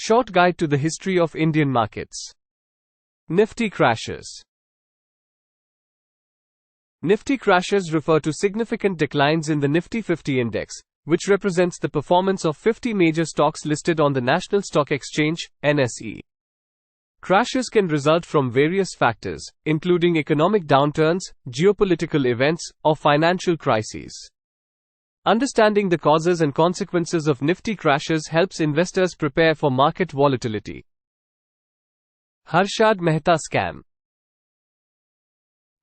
Short Guide to the History of Indian Markets. Nifty Crashes. Nifty crashes refer to significant declines in the Nifty 50 index, which represents the performance of 50 major stocks listed on the National Stock Exchange, NSE. Crashes can result from various factors, including economic downturns, geopolitical events, or financial crises. Understanding the causes and consequences of Nifty crashes helps investors prepare for market volatility. Harshad Mehta Scam.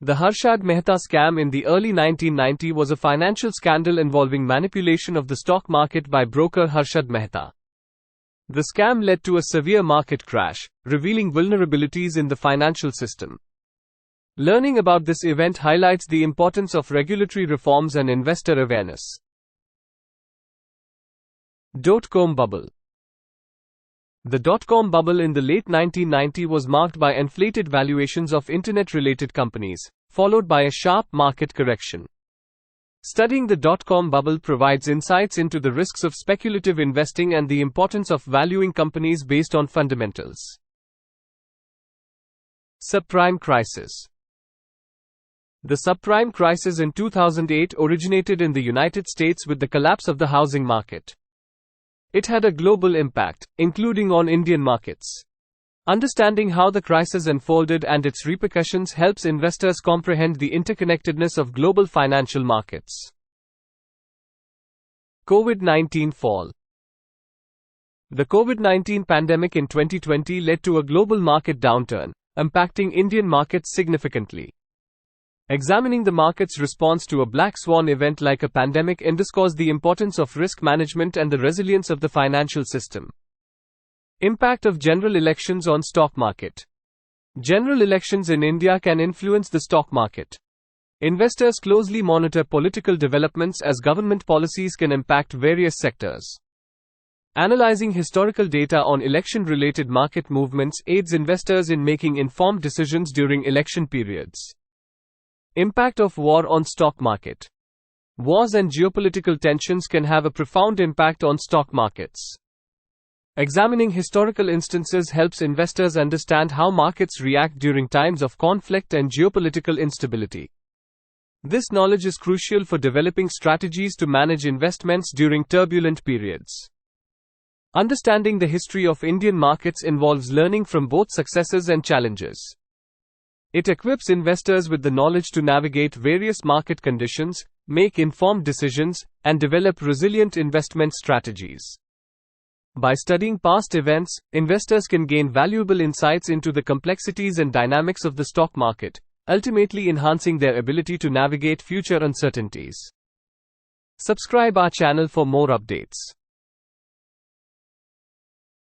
The Harshad Mehta scam in the early 1990s was a financial scandal involving manipulation of the stock market by broker Harshad Mehta. The scam led to a severe market crash, revealing vulnerabilities in the financial system. Learning about this event highlights the importance of regulatory reforms and investor awareness. Dotcom Bubble. The dot-com bubble in the late 1990s was marked by inflated valuations of internet-related companies, followed by a sharp market correction. Studying the dot-com bubble provides insights into the risks of speculative investing and the importance of valuing companies based on fundamentals. Subprime crisis. The subprime crisis in 2008 originated in the United States with the collapse of the housing market. It had a global impact, including on Indian markets. Understanding how the crisis unfolded and its repercussions helps investors comprehend the interconnectedness of global financial markets. COVID-19 fall. The COVID-19 pandemic in 2020 led to a global market downturn, impacting Indian markets significantly. Examining the market's response to a black swan event like a pandemic underscores the importance of risk management and the resilience of the financial system. Impact of general elections on stock market. General elections in India can influence the stock market. Investors closely monitor political developments as government policies can impact various sectors. Analyzing historical data on election-related market movements aids investors in making informed decisions during election periods. Impact of war on stock market. Wars and geopolitical tensions can have a profound impact on stock markets. Examining historical instances helps investors understand how markets react during times of conflict and geopolitical instability. This knowledge is crucial for developing strategies to manage investments during turbulent periods. Understanding the history of Indian markets involves learning from both successes and challenges. It equips investors with the knowledge to navigate various market conditions, make informed decisions, and develop resilient investment strategies. By studying past events, investors can gain valuable insights into the complexities and dynamics of the stock market, ultimately enhancing their ability to navigate future uncertainties. Subscribe our channel for more updates.